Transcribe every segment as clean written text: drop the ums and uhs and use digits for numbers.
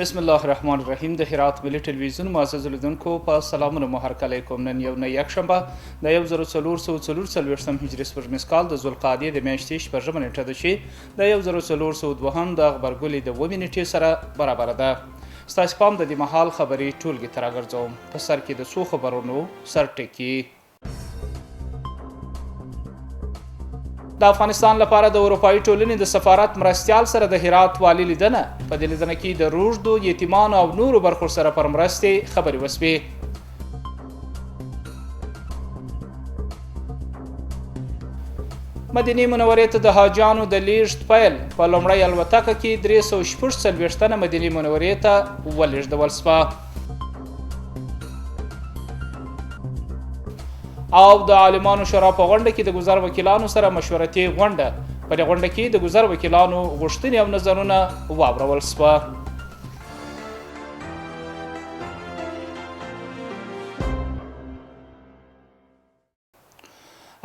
بسم الله الرحمن الرحیم. د هرات ملي ټلویزیون معزز لیدونکو په سلامونه مو هرکلی کوم. نن یو نه یکشنبه د 1444 هجري سپوږمیز کال د ذوالقعدې د میاشتې شپږمه نیټه ده چې د 1402 د غبرګولي د 9 نیټې سره برابره ده. ستاسو پام د دې مهال خبري ټولګي ته راګرځوم. په سر کې د څو خبرونو سرټکي. د افغانستان لپاره د اروپایي ټولنې د سفارت مرستیال سره د هرات والي لیدنه. په دې لیدنه کې د روږدو یتیمانو او نورو برخو سره پر مرستې خبرې وسوې. مدینې منورې ته د حاجیانو د لیږد پیل په لومړۍ الوتکه کې 346 تنه مدینې منورې ته ولېږدول سوه. او د عالمانو شورا په غونډه کې د ګذر وکیلانو سره مشورتي غونډه. په دې غونډه کې د ګذر وکیلانو غوښتنې او نظرونه واورول سوه.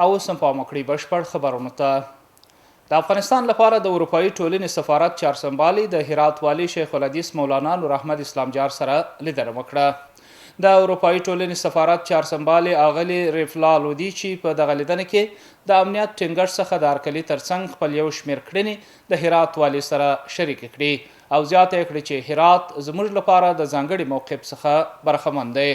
او اوس هم پام وکړئ بشپړ خبرونو ته. د افغانستان لپاره د اروپایي ټولنې سفارت چارسنبالي د هرات والي شیخ الحدیث مولانا نور احمد اسلام جار سره لیدنه وکړه. د اروپایي ټولنې سفارت چارسنبالي اغلي ریفلا لودي چې په دغه لیدنه کې د امنیت ټینګښت څخه د هرکلي ترڅنګ خپل یو شمېر کړنې د هرات والي سره شریک کړي او زیاته یې کړې چې هرات زموږ لپاره د ځانګړي موقف څخه برخمن دی.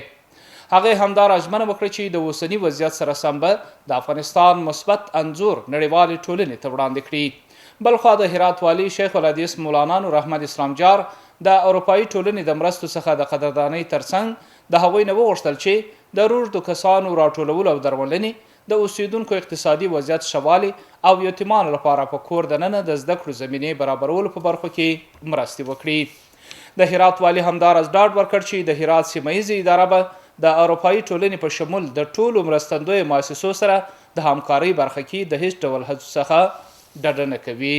هغه همدار ژمنه وکړه چې د اوسني وضعیت سره سم به د افغانستان مثبت انځور نړیوالې ټولنې ته وړاندې کړي. بلخوا د هرات والي شیخ الحدیث مولانا نور احمد اسلام جار د اروپایي ټولنې د مرستو څخه د قدردانۍ ترڅنګ د هغوی نه وغوښتل چې د روږدو کسانو راټولولو او درملنې، د اوسیدونکو اقتصادي وضعیت ښه والي او یتیمانو لپاره په کور دننه د زده کړو زمینې برابرولو په برخو کې مرستې وکړي. د هرات والي همداراز ډاډ ورکړ چې د هرات سیمه ییزه اداره به د اروپایي ټولنې په شمول د ټولو مرستندویو مؤسسو سره د همکارۍ برخه کې د هیڅ ډول هڅو څخه ډډه نه کوي.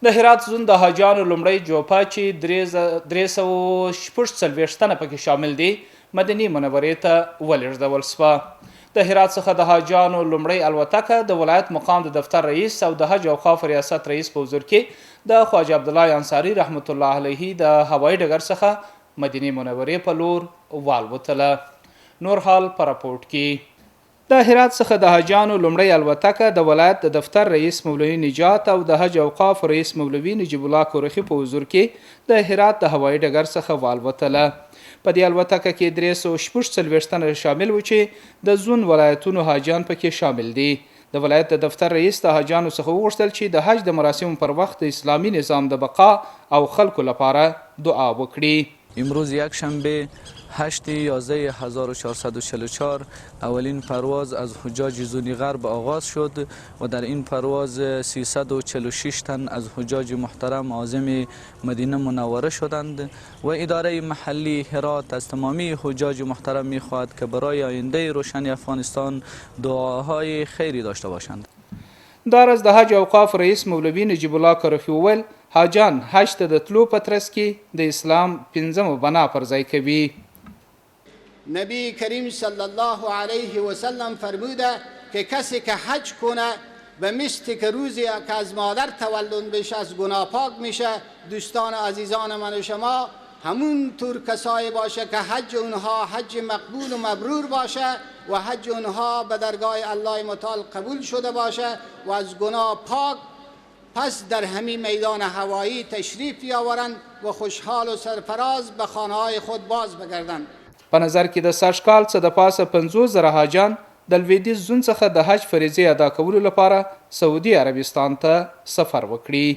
د هرات زون د حاجیانو لومړی جوپه چې 346 تنه پکې شامل دي مدینې منورې ته ولېږدول سوه. د هرات څخه د حاجیانو لومړی الوتکه د ولایت مقام د دفتر رئیس او د حج اوقاف ریاست رئیس په حضور کې د خواجه عبدالله انصاري رحمت الله علیه د هوایي ډګر څخه مدینې منورې په لور والوتله. نور حال په راپورټ کې. د هرات څخه د حاجیانو لومړی الوتکه د ولایت د دفتر رئیس مولوي نجات او د حج اوقاف رئیس مولوي نجیب الله کورخي په حضور کې د هرات د هوایي ډګر څخه والوتله. په دې الوتکه کې 346 تنه شامل و چې د زون ولایتونو حاجیان پکې شامل دي. د ولایت د دفتر رئیس د حاجیانو څخه وغوښتل چې د حج د مراسمو پر وخت د اسلامي نظام د بقا او خلکو لپاره دعا وکړي. امروز یک شنبه 8/11/1444 اولین پرواز از حجاج زونی غرب آغاز شد و در این پرواز 346 تن از حجاج محترم عازم مدینه منوره شدند و اداره محلی هرات از تمامی حجاج محترم می‌خواهد که برای آینده روشن افغانستان دعاهای خیری داشته باشند. دار از د حج اوقاف رئیس مولوی نجیب الله کورخي وویل حاجان حج ته د تلو په ترڅ کې د اسلام 5مه بنا پر ځای کوي. نبی کریم صلی الله علیه و سلم فرموده که کسی که حج کنه به مثل که روزی که از مادر تولد بشه از گناه پاک میشه. دوستان عزیزان من و شما همونطور کسایی باشه که حج اونها حج مقبول و مبرور باشه و حج اونها به درگاه الله متعال قبول شده باشه و از گناه پاک، پس در همین میدان هوایی تشریف بیاورند و خوشحال و سرفراز به خانه‌های خود باز بگردند. په نظر کې د سږ کال څخه د پاسه 50,000 حاجان د لویدیځ زون څخه د حج فریضې ادا کولو لپاره سعودي عربستان ته سفر وکړي.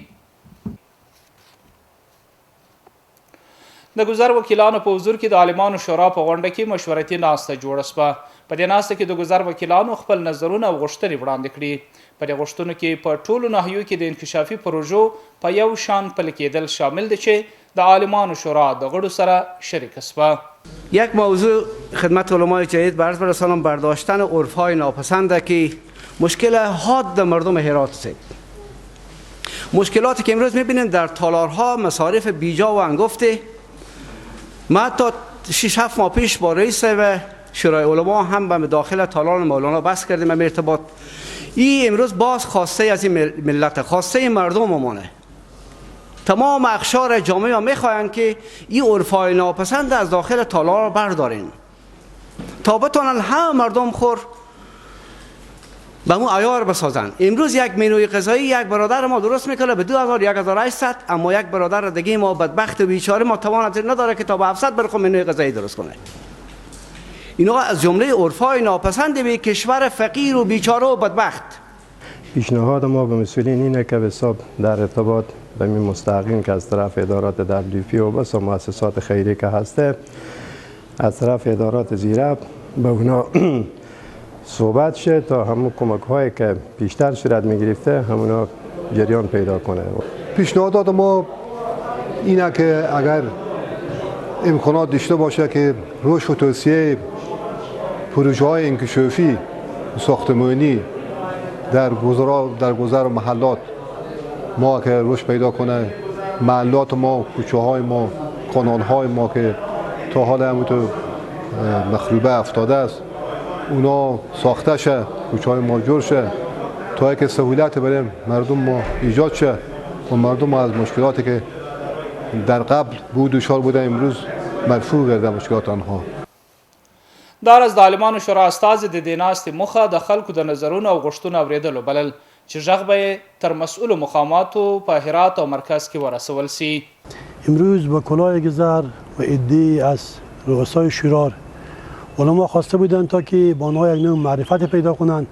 د ګذر وکیلانو په حضور کې د عالمانو شورا په غونډه کې مشورتي ناسته جوړه شوه. په دې ناسته کې د ګذر وکیلانو خپل نظرونه او غوښتنې وړاندې کړي. په دې غوښتنو کې په ټولو ناحیو کې د انکشافي پروژو په یو شان پلي کېدل شامل دي چې د عالمانو شورا د غړو سره شریک شوه. یک موضوع خدمت علمای جدید به عرض برسانم برداشتن عرفهای ناپسنده که مشکل حاد مردم هرات است. مشکلاتی که امروز میبینیم در تالارها مصارف بیجا و انگفته. ما تا 6-7 ماه پیش با رئیس و شورای علما هم به داخل تالار مولانا بحث کردیم به ارتباط. این امروز باز خواسته از این ملت، خواسته مردم مونه تمام اقشار جامعه میخواهند که این عرفای ناپسند از داخل تالار بردارین تا بتونن همه مردم خور به مو عیار بسازن. امروز یک منوی غذایی یک برادر ما درست میکنه به 2000-1800، اما یک برادر دیگه ما بدبخت و بیچاره ما توانت نداره که تا به 700 برخو منوی غذایی درست کنه. اینا از جمله عرفای ناپسند به کشور فقیر و بیچاره و بدبخت. پیشنهاد ما به مسئولین اینه که به حساب در ارتباط به این مستحقین که از طرف ادارات WFP و بس و مؤسسات خیری که هسته از طرف ادارات زیراب به اونا صحبت شه تا همون کمک هایی که بیشتر صورت میگرفته همونا جریان پیدا کنه. پیشنهادات ما اینه که اگر امکانات داشته باشه که رشد و توسعه پروژه های انکشافی ساختمانی در گذر محلات ما که رشد پیدا کنه، محلات ما، کوچه های ما، کانال های ما که تا حال همونطور مخروبه افتاده است اونا ساخته شه، کوچه های ما جور شه تا که سهولت برای مردم ما ایجاد شه و مردم ما از مشکلاتی که در قبل بود دچار بوده امروز مرفوع گرده مشکلات آنها. دار از د عالمانو شورا استازي د دې ناستې موخه د خلکو د نظرونو او غوښتنو اورېدلو بلل چې غږ به تر مسئولو مقاماتو په هرات او مرکز کې ورسول سي. امروز با کلاه گذر و عده‌ای از رؤسای شورا علما خواسته بودند تا که با آنها یک نوع معرفت پیدا کنند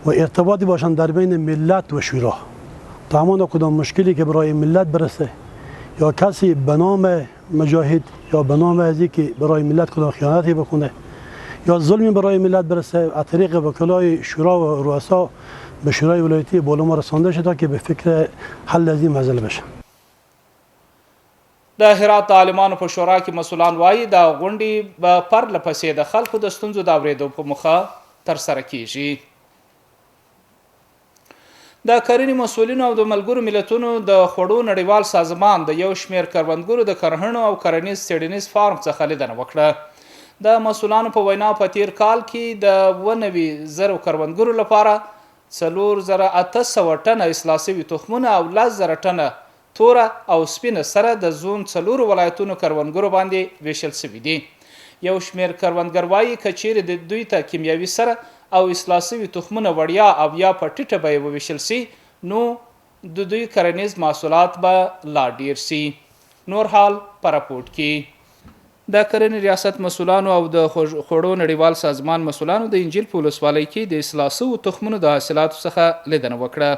و ارتباطی باشند در بین ملت و شورا تا همان کدام مشکلی که برای ملت برسه یا کسی به نام مجاهد یا به نام از که برای ملت کدام خیانتی بکنه یا ظلمی برای ملت برسه از طریق وکلای شورا و رؤسا به شورای ولایتی بالا ما رسانده شده تا که به فکر حل از این مسئله بشه. د هرات د عالمانو په شورا کې مسؤلان وایي دا غونډې به پرله پسې د خلکو د ستونزو د اورېدو په موخه ترسره کیږي. د کرنې مسؤلینو او د ملګرو ملتونو د خوړو نړیوال سازمان د یو شمېر کروندګرو د کرهڼو او کرنیز څېړنیز فارم څخه لیدنه وکړه. د مسؤلانو په وینا په تیر کال کې د 90,000 کروندګرو لپاره 4,800 ټنه اصلاح شوي تخمونه او 10,000 ټنه توره او سپینه سره د زون 4 ولایتونو کروندګرو باندې ویشل شوي دي. یو شمېر کروندګر وایي که چیرې د دوی ته کیمیاوي سره او اصلاح شوي تخمونه وړیا او یا په ټیټه بیه وویشل سي نو د دوی کرنیز محصولات به لا ډیر سي. نور حال په راپورټ کې د کرنې ریاست مسؤلانو او د خوړو نړیوال سازمان مسؤلانو د انجیل په ولسوالۍ کې د اصلاح شوو تخمونو د حاصلاتو څخه لیدنه وکړه.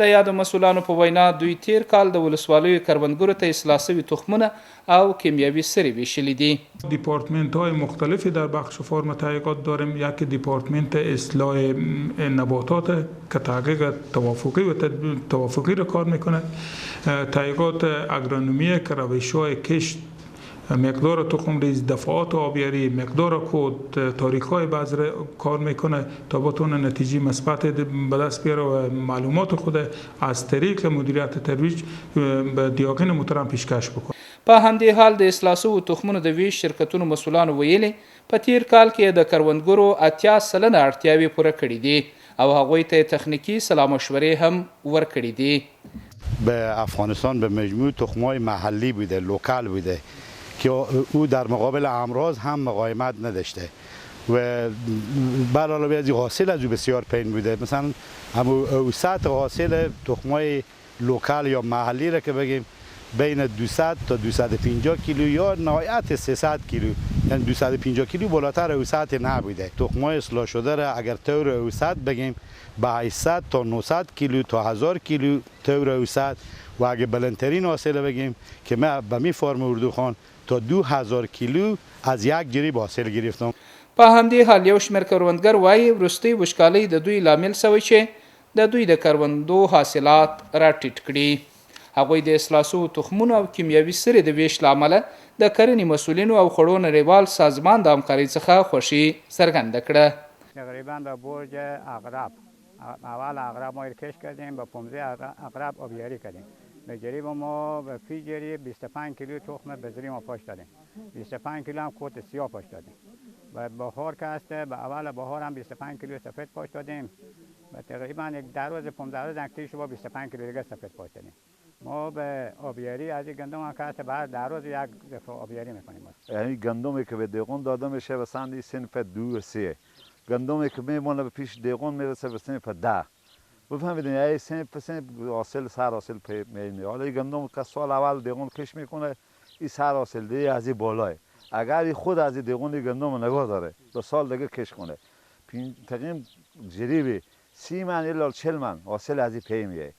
د یادو مسؤلانو په وینا دوی تیر کال د ولسوالیو کروندګرو ته اصلاح شوي تخمونه او کیمیاوي سرې ویشلي دي. دیپارتمنت های مختلفی در بخش فارم تحقیقات داریم. یکی دیپارتمنت اصلاح نباتات که تحقیق توافقی را کار میکنه. تحقیقات اگرونومی که روش های کشت، مقدار تخم ریز، دفعات آبیاری، مقدار کود، تاریخ‌های بذر کار میکنه تا بتونه نتیجه مثبت به دست بیاره و معلومات خود از طریق مدیریت ترویج به دیاقین محترم پیشکش بکنه. په همدې حال د اصلاح شوو تخمونو د ویش شرکتونو مسؤلانو ویلي په تیر کال کې د کروندګرو 80% اړتیاوې پوره کړې دي او هغوی ته تخنیکی سلا مشورې هم ورکړې دي. به افغانستان به مجموع تخم‌های محلی بوده، لوکال بوده که او در مقابل امراض هم مقاومت نداشته و به علاوه از حاصل از او بسیار پایین بوده. مثلا اوسط حاصل تخم‌های لوکال یا محلی را که بگیم بین 200 تا 250 کیلو یا نهایت 300 کیلو، یعنی 250 کیلو بالاتر اوسط نبوده. تخم‌های اصلاح شده را اگر طور اوسط بگیم به 800 تا 900 کیلو تا 1000 کیلو طور اوسط و اگر بلندترین حاصل بگیم که من به می فرم اردوخان تا 2000 کیلو از یک جریب حاصل گرفتم. په همدې حال یو شمېر کروندګر وایي وروستۍ وچکالۍ د دوی لامل شوی چې د دوی د کروندو حاصلات راټیټ کړي. هغوی د اصلاح شوو تخمونو او کیمیاوي سرې د ویش له امله د کرنې مسؤلینو او خوړو نړیوال سازمان د همکارۍ څخه خوښي څرګنده کړه. تقریبا به برج عقرب اول عقرب ما کش کردیم، به پمزه عقرب آبیاری کردیم. به جریب ما به فی جریب 25 کیلو تخم بذری ما پاش دادیم، 25 کیلو هم کوت سیاه پاش دادیم. و بهار که هسته به اول بهار هم 25 کیلو سفید پاش دادیم و تقریبا یک 10 روز 15 روز اکتیش با 25 کیلو دیگه سفید پاش دادیم. ما به آبیاری از گندم کاسه بعد در روز یک دفعه آبیاری میکنیم. یعنی گندمی که به دیگون داده میشه و سندی صنف 2 و 3 گندمی که میمونه به پیش دیگون میرسه به صنف 10 بفهمیدین یعنی صنف حاصل سر حاصل میینه. حالا این گندم که سال اول دیگون کش میکنه این سر حاصل دیگه از این بالاه اگر خود از این دیگون گندم نگاه داره 2 سال دیگه کش کنه تقریبا جریبی 30 من الی 40 من حاصل از این پی میه.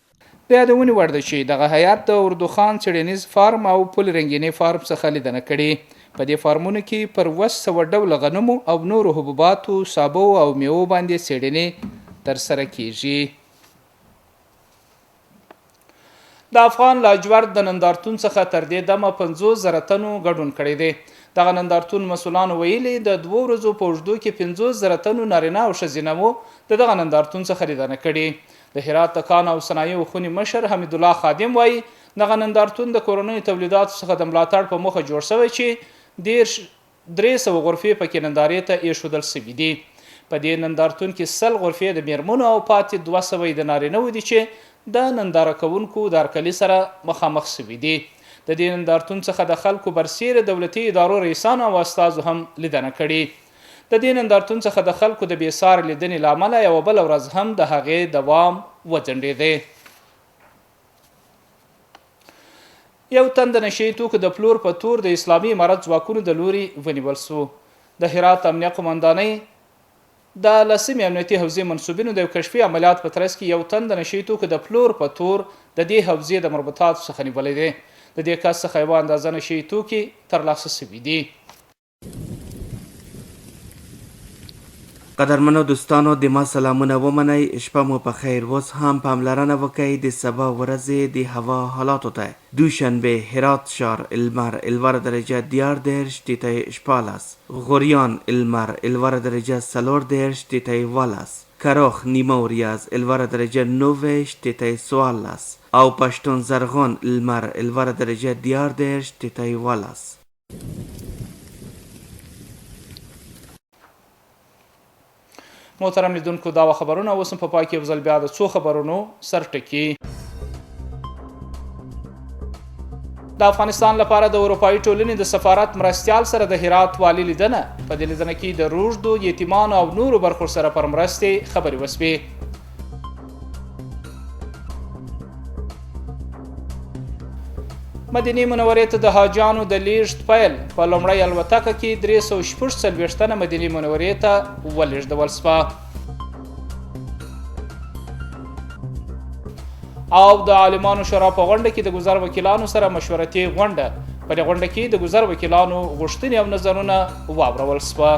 د یادونې وړ ده چې دغه هیات د اردوخان څیړنیز فارم او پل رنګینې فارم څخه لیدنه کړې. په دې فارمونو کې پر 200 ډوله غنمو او نورو حبوباتو سابو او میوو باندې څیړنې ترسره کیږي. د افغان لاجورد د نندارتون څخه تر دې دمه 50,000 تنو ګډون کړی دی. دغه نندارتون مسؤلانو ویلي د 2 ورځو په اوږدو کې 50,000 تنو نارینه او ښځینه مو د دغه نندارتون څخه لیدنه کړې. د هرات د کان او صنایعو خونې مشر حمید الله خادم وایي دغه نندارتون د کورنیو تولیداتو څخه د ملاتړ په موخه جوړ شوی چې 300 غرفې پکې نندارې ته ایښودل شوي دي. په دې نندارتون کې 100 غرفې د میرمنو او پاتې 200 د نارینه‌و دي چې د ننداره کوونکو د هرکلي سره مخامخ شوي دي. د دې نندارتون څخه د خلکو برسیره دولتي ادارو رئیسانو او استازو هم لیدنه کړې. د دې نندارتون څخه د خلکو د بېساري لیدنې له امله یوه بله ورځ هم د هغې دوام وځنډېدی. یو تن د نشهیي توکو د پلور په تور د اسلامي امارت ځواکونو د لوري ونیول سو. د هرات امنیه قمندانۍ د 10 امنیتي حوزې منصوبینو د یو کشفي عملیات په ترڅ کې یو تن د نشهیي توکو د پلور په تور د دې حوزې د مربوطاتو څخه نیولی دی. د دې کس څخه یوه اندازه نشهیي توکي ترلاسه شوي دي. قدرمنو دوستانو د ما سلامونه ومنئ. شپه مو په خیر. اوس هم پاملرنه وکئ د سبا ورځې د هوا حالاتو ته. دوشنبه هرات شهر المر 11 درجه 14 تیتای 14 غوریان المر 11 درجه 14 تیتای 12 کراخ نیمه ریاض 11 درجه 9 تیتای 14 او پشتون زرغون المر 11 درجه 14 تیتای 12. محترم لیدونکو دا خبرونه اوس هم په پای کې یو ځل بیا د څو خبرونو سرټکي. د افغانستان لپاره د اروپایي ټولنې د سفارت مرستیال سره د هرات والي لیدنه. په دې لیدنه کې د روږدو یتیمانو او نورو برخو سره پر مرستې خبرې وسوې. مدینې منورې ته د حاجیانو د لیږد پیل په لومړۍ الوتکه کې 346 تنه مدینې منورې ته ولېږدول شوه. او د عالمانو شورا په غونډه کې د ګذر وکیلانو سره مشورتي غونډه. په دې غونډه کې د ګذر وکیلانو غوښتنې او نظرونه واورول شوه.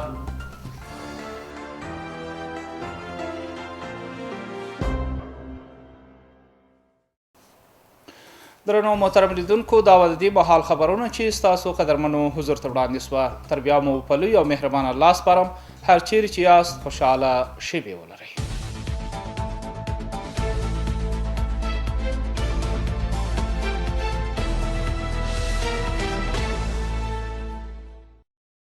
درنو محترم لیدونکو دا و د دې مهال خبرونه چې ستاسو قدرمنو حضور ته وړاندې شوه. تر بیا مو په لوی او مهربان الله سپارم. هر چیرې چې یاست خوشحاله شپې ولرئ.